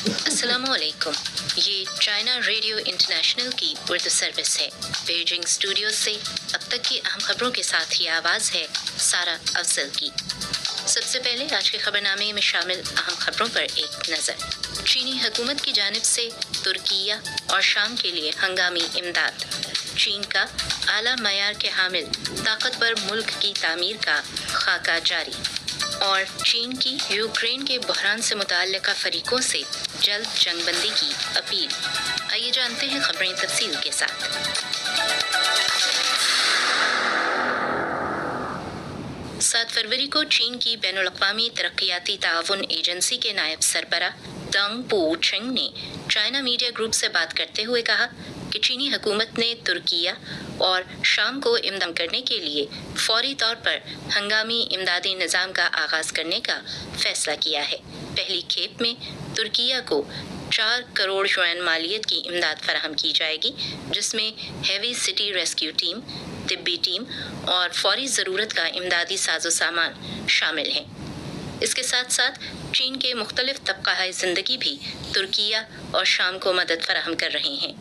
अस्सलाम वालेकुम। ये चाइना रेडियो इंटरनेशनल की उर्दू सर्विस है। बीजिंग स्टूडियो से अब तक की अहम खबरों के साथ ही आवाज़ है सारा अफजल की। सबसे पहले आज के खबरनामे में शामिल अहम खबरों पर एक नज़र। चीनी हुकूमत की जानिब से तुर्किया और शाम के लिए हंगामी इमदाद। चीन का आला मयार के हामिल ताकतवर मुल्क की तामीर का खाका जारी। और चीन की यूक्रेन के बहरान से मुताल्लिका फरीकों से जल्द जंगबंदी की अपील। आइए जानते हैं खबरें तफसील के साथ। 7 फरवरी को चीन की बैनुल-अक़वामी तरक्कियाती ताउन एजेंसी के नायब सरबराह दंग पू-चेंग ने चाइना मीडिया ग्रुप से बात करते हुए कहा कि चीनी हुकूमत ने तुर्किया और शाम को इमदाद करने के लिए फौरी तौर पर हंगामी इमदादी निज़ाम का आगाज़ करने का फैसला किया है। पहली खेप में तुर्किया को 4 करोड़ युआन मालियत की इमदाद फराहम की जाएगी, जिसमें हैवी सिटी रेस्क्यू टीम, तिब्बी टीम और फौरी ज़रूरत का इमदादी साजो सामान शामिल हैं। इसके साथ साथ चीन के मुख्तलिफ तबक़ाए ज़िंदगी भी तुर्किया और शाम को मदद फराहम कर रहे हैं।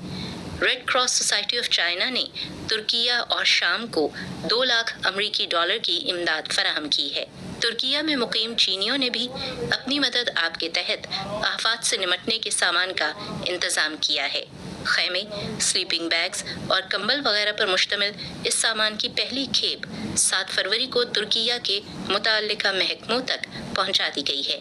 Red cross society of China ने तुर्किया और शाम को 2 लाख अमरीकी डॉलर की इमदाद फराहम की है। तुर्किया में मुकीम चीनियों ने भी अपनी मदद आपके तहत आफात से निमटने के सामान का इंतज़ाम किया है। खैमे, स्लीपिंग बैग्स और कंबल वगैरह पर मुश्तमिल इस सामान की पहली खेप 7 फरवरी को तुर्किया के मुताल्लिका महकमों तक पहुंचा दी गई है।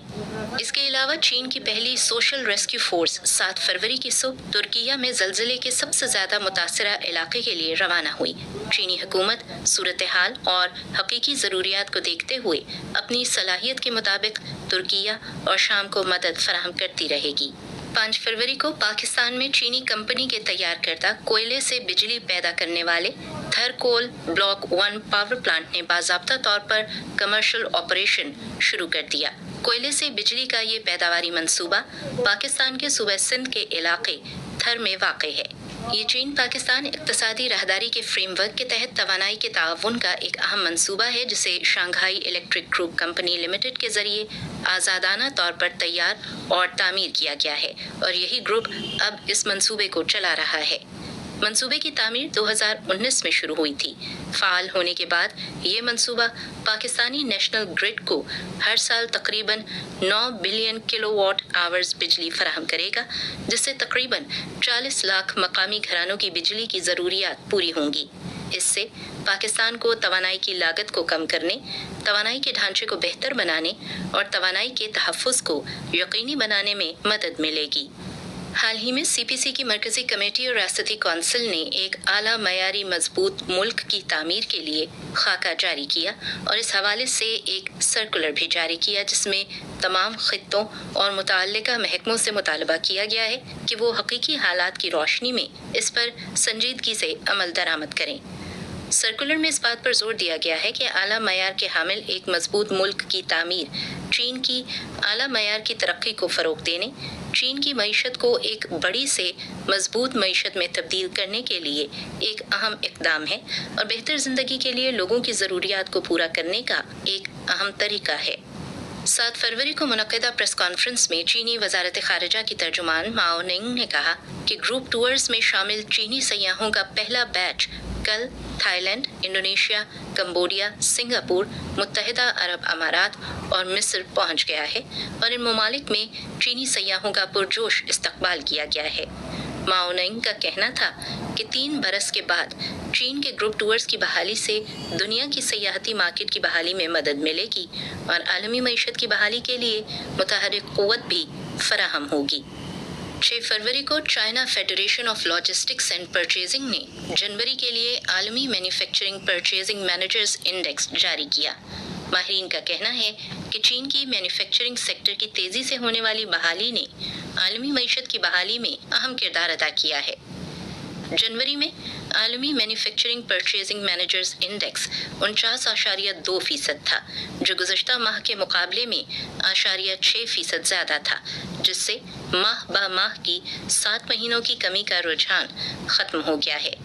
इसके अलावा चीन की पहली सोशल रेस्क्यू फोर्स 7 फरवरी की सुबह तुर्किया में ज़लज़ले के सबसे ज़्यादा मुतासरा इलाके के लिए रवाना हुई। चीनी हुकूमत सूरत हाल और हकीकी ज़रूरियात को देखते हुए अपनी सलाहियत के मुताबिक तुर्किया और शाम को मदद फराहम करती रहेगी। 5 फरवरी को पाकिस्तान में चीनी कंपनी के तैयार करदा कोयले से बिजली पैदा करने वाले थरकोल ब्लॉक 1 पावर प्लांट ने बाज़ाब्ता तौर पर कमर्शियल ऑपरेशन शुरू कर दिया। कोयले से बिजली का ये पैदावारी मंसूबा पाकिस्तान के सूबे सिंध के इलाके थर में वाक़ है। ये चीन पाकिस्तान इक़्तिसादी राहदारी के फ्रेमवर्क के तहत तवानाई के ताउन का एक अहम मंसूबा है, जिसे Shanghai electric group company limited के ज़रिए आज़ादाना तौर पर तैयार और तामीर किया गया है और यही ग्रुप अब इस मंसूबे को चला रहा है। मंसूबे की तामीर 2019 में शुरू हुई थी। फ़ाल होने के बाद ये मंसूबा पाकिस्तानी नेशनल ग्रिड को हर साल तकरीबन 9 बिलियन किलोवाट आवर्स बिजली फराहम करेगा, जिससे तकरीबन 40 लाख मकामी घरानों की बिजली की ज़रूरियात पूरी होंगी। इससे पाकिस्तान को तवानाई की लागत को कम करने, तवानाई के ढांचे को बेहतर बनाने और तवानाई के तहफ़्फ़ुज़ को यकीनी बनाने में मदद मिलेगी। हाल ही में CPC की मरकज़ी कमेटी और रियासती कौंसिल ने एक आला मयारी मजबूत मुल्क की तामीर के लिए खाका जारी किया और इस हवाले से एक सर्कुलर भी जारी किया, जिसमें तमाम खित्तों और मुताल्लिका महकमों से मुतालबा किया गया है कि वो हकीकी हालात की रोशनी में इस पर संजीदगी से अमल दरामद करें। सर्कुलर में इस बात पर जोर दिया गया है कि आला मयार के हामिल एक मजबूत मुल्क की तामीर चीन की आला मयार की तरक्की को फ़रोग़ देने, चीन की मईशत को एक बड़ी से मजबूत मईशत में तब्दील करने के लिए एक अहम इक़दाम है और बेहतर ज़िंदगी के लिए लोगों की ज़रूरियात को पूरा करने का एक अहम तरीका है। 7 फरवरी को मुनक़िदा प्रेस कॉन्फ्रेंस में चीनी वज़ारत ख़ारिजा की तर्जुमान माओ निंग ने कहा कि ग्रुप टूर्स में शामिल चीनी सयाहों का पहला बैच कल थाईलैंड, इंडोनेशिया, कंबोडिया, सिंगापुर, मुत्तहिदा अरब अमारात और मिस्र पहुंच गया है और इन ममालिक में चीनी सयाहों का पुरजोश इस्तकबाल किया गया है। माओ निंग का कहना था कि 3 बरस के बाद चीन के ग्रुप टूर्स की बहाली से दुनिया की सयाहती मार्केट की बहाली में मदद मिलेगी और आलमी मईशत की बहाली के लिए मुतहर्रिक क़ुव्वत भी फराहम होगी। 6 फरवरी को China federation of logistics and purchasing ने जनवरी के लिए आलमी मैन्युफैक्चरिंग परचेजिंग मैनेजर्स इंडेक्स जारी किया। माहिरीन का कहना है कि चीन की मैन्युफैक्चरिंग सेक्टर की तेज़ी से होने वाली बहाली ने आलमी मईशत की बहाली में अहम किरदार अदा किया है। जनवरी में आलमी मैन्युफैक्चरिंग परचेजिंग मैनेजर्स इंडेक्स 49.2% था, जो गुज़श्ता माह के मुकाबले में 6% ज़्यादा था, जिससे माह बा माह की 7 महीनों की कमी का रुझान ख़त्म हो गया है।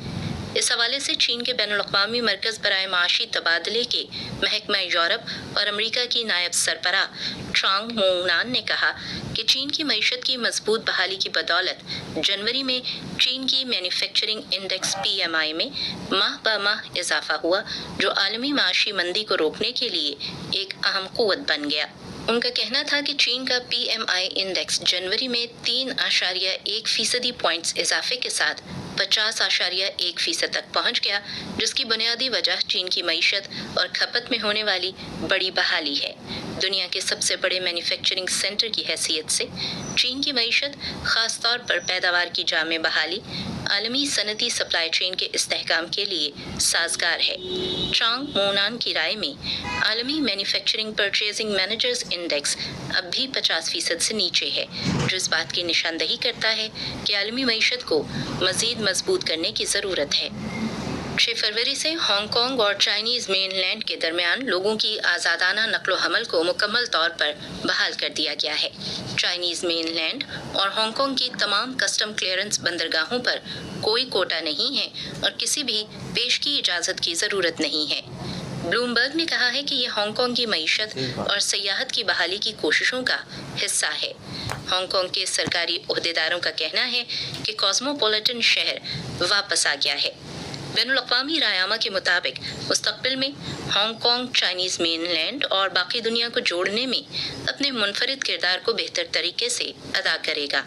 इस हवाले से चीन के बैनुल-अक़वामी मरकज़ बराए माशी तबादले के महकमा यूरोप और अमेरिका की नायब सरबराह चांग मोंगनान ने कहा कि चीन की मईशत की मजबूत बहाली की बदौलत जनवरी में चीन की मैन्युफैक्चरिंग इंडेक्स PMI में माह ब माह इजाफा हुआ, जो आलमी माशी मंदी को रोकने के लिए एक अहम क़ुव्वत बन गया। उनका कहना था कि चीन का PMI इंडेक्स जनवरी में 3.1% पॉइंट्स इजाफे के साथ 50.1% तक पहुंच गया, जिसकी बुनियादी वजह चीन की मईशत और खपत में होने वाली बड़ी बहाली है। दुनिया के सबसे बड़े मैन्युफैक्चरिंग सेंटर की हैसियत से चीन की मईशत, खास तौर पर पैदावार की जामे बहाली, आलमी सनती सप्लाई चेन के इस्तेहकाम के लिए साजगार है। चांग मोनान की राय में आलमी मैन्युफैक्चरिंग परचेजिंग मैनेजर्स इंडेक्स अब भी 50% से नीचे है, जो इस बात की निशानदही करता है कि आलमी मईशत को मजीद मजबूत करने की ज़रूरत है। 6 फरवरी से हांगकांग और चाइनीज़ मेनलैंड के दरमियान लोगों की आज़ादाना नक्लो हमल को मुकम्मल तौर पर बहाल कर दिया गया है। चाइनीज़ मेनलैंड और हांगकांग की तमाम कस्टम क्लियरेंस बंदरगाहों पर कोई कोटा नहीं है और किसी भी पेश की इजाज़त की ज़रूरत नहीं है। ब्लूमबर्ग ने कहा है कि यह हांगकांग की मईशत और सयाहत की बहाली की कोशिशों का हिस्सा है। हांगकांग के सरकारी ओहदेदारों का कहना है कि कॉस्मोपॉलिटन शहर वापस आ गया है। बैनुल-अक़वामी रायनामा के मुताबिक मुस्तक़बिल में हांगकांग चाइनीज़ मेनलैंड और बाकी दुनिया को जोड़ने में अपने मुनफरिद किरदार को बेहतर तरीके से अदा करेगा।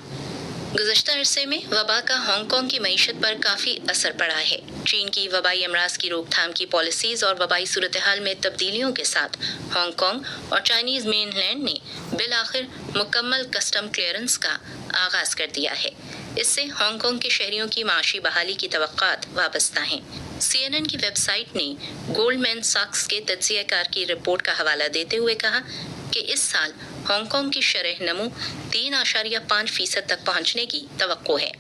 गुज़श्ता अरसे में वबा का हांगकांग की मईशत पर काफ़ी असर पड़ा है। चीन की वबाई अमराज की रोकथाम की पॉलिसीज़ और वबाई सूरत हाल में तब्दीलियों के साथ हांगकांग और चाइनीज़ मेनलैंड ने बिलाखिर मुकम्मल कस्टम क्लियरेंस का आगाज़ कर दिया है। इससे हांगकांग के शहरियों की माशी बहाली की तवक्कात वाबस्ता हैं। CNN की वेबसाइट ने गोल्डमैन सैक्स के तज्ज़ियाकार की रिपोर्ट का हवाला देते हुए कहा कि इस साल हांगकांग की शरह नमू 3.5% तक पहुंचने की तवक्को है।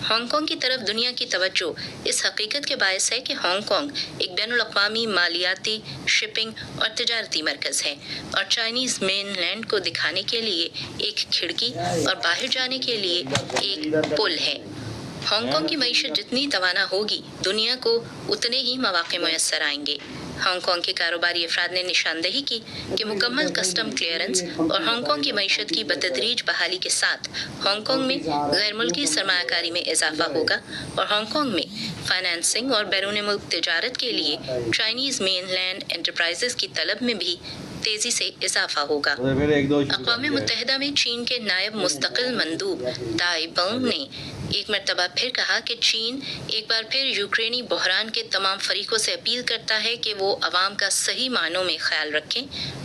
हांगकांग की तरफ दुनिया की तवज्जो इस हकीकत के बायस है कि हांगकांग एक बैनुल-अक़वामी मालियाती, शिपिंग और तिजारती मरकज़ है और चाइनीज़ मेनलैंड को दिखाने के लिए एक खिड़की और बाहर जाने के लिए एक पुल है। हांगकांग की मईशत जितनी तवाना होगी, दुनिया को उतने ही मौक़े मुयस्सर आएंगे। हांगकांग के कारोबारी अफराद ने निशानदही की कि मुकम्मल कस्टम क्लियरेंस और हांगकांग की मईशत की बतदरीज बहाली के साथ हांगकांग में गैर मुल्की सरमायाकारी में इजाफा होगा और हांगकांग में फाइनेंसिंग और बैरून मुल्क तिजारत के लिए चाइनीज़ मेनलैंड एंटरप्राइजेस की तलब में भी तेजी से इजाफा होगा। अक़वाम मुत्तहिदा में चीन के नायब मुस्तकिल मंदूब दाई बंग ने एक मरतबा फिर कहा कि चीन एक बार फिर यूक्रेनी बहरान के तमाम फरीकों से अपील करता है कि वो अवाम का सही मानों में ख्याल रखें,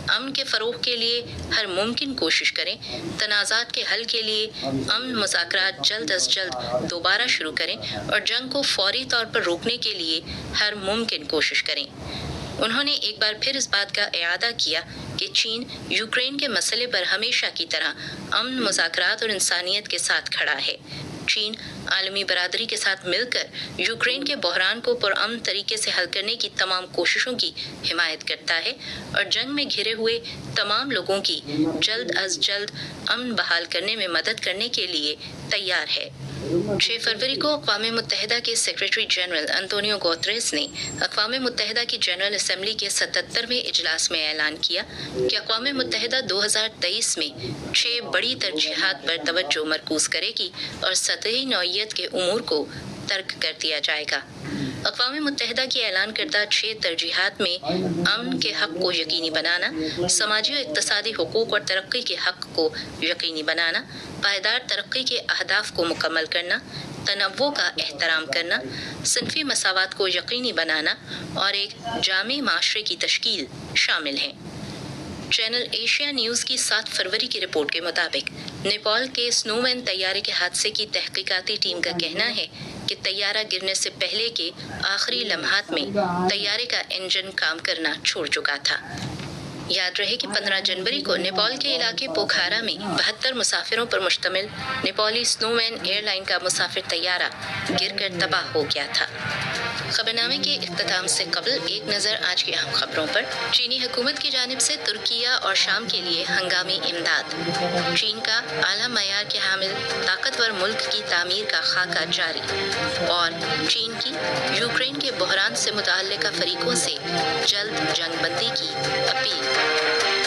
अमन के फ़रोग़ के लिए हर मुमकिन कोशिश करें, तनाज़ात के हल के लिए अमन मुज़ाकरात जल्द अज जल्द दोबारा शुरू करें और जंग को फौरी तौर पर रोकने के लिए हर मुमकिन कोशिश करें। उन्होंने एक बार फिर इस बात का इआदा किया कि चीन यूक्रेन के मसले पर हमेशा की तरह अमन, मुज़ाकरात और इंसानियत के साथ खड़ा है। चीन आलमी बरादरी के साथ मिलकर यूक्रेन के बहरान को पुरअमन तरीके से हल करने की तमाम कोशिशों की हिमायत करता है और जंग में घिरे हुए तमाम लोगों की जल्द अज जल्द अमन बहाल करने में मदद करने के लिए तैयार है। 6 फरवरी को अक़वाम मुत्तहिदा के सेक्रेटरी जनरल अंतोनियो गुतेरेस ने अक़वाम मुत्तहिदा की जनरल असम्बली के 77वें इजलास में ऐलान किया कि अक़वाम मुत्तहिदा 2023 में 6 बड़ी तरजीहात पर तवज्जो मरकूज़ करेगी और सतही नौइयत के उमूर को तर्क कर दिया जाएगा। अक़वाम मुत्तहिदा की ऐलान करदा 6 तरजीहात में अमन के हक़ को यकीनी बनाना, समाजी और इक़्तिसादी हुकूक़ और तरक्की के हक़ को यकीनी बनाना, पायदार तरक्की के अहदाफ को मुकम्मल करना, तनव्वुर का एहतराम करना, सिनफ़ी मसावत को यकीनी बनाना और एक जामे माशरे की तश्कील शामिल हैं। चैनल एशिया न्यूज़ की 7 फरवरी की रिपोर्ट के मुताबिक नेपाल के स्नोमैन तैयारे के हादसे की तहकीकाती टीम का कहना है कि तैयारा गिरने से पहले के आखिरी लम्हात में तैयारे का इंजन काम करना छोड़ चुका था। याद रहे कि 15 जनवरी को नेपाल के इलाके पोखरा में 72 मुसाफिरों पर मुश्तमिल नेपाली स्नोमैन एयरलाइन का मुसाफिर तैयारा गिरकर तबाह हो गया था। खबरनामे के इख्तिताम से कबल एक नज़र आज की अहम खबरों पर। चीनी हुकूमत की जानिब से तुर्किया और शाम के लिए हंगामी इमदाद। चीन का आला मयार के हामिल ताकतवर मुल्क की तामीर का खाका जारी। और चीन की यूक्रेन के बहरान से मुतअल्लिका फरीकों से जल्द जंगबंदी की अपील।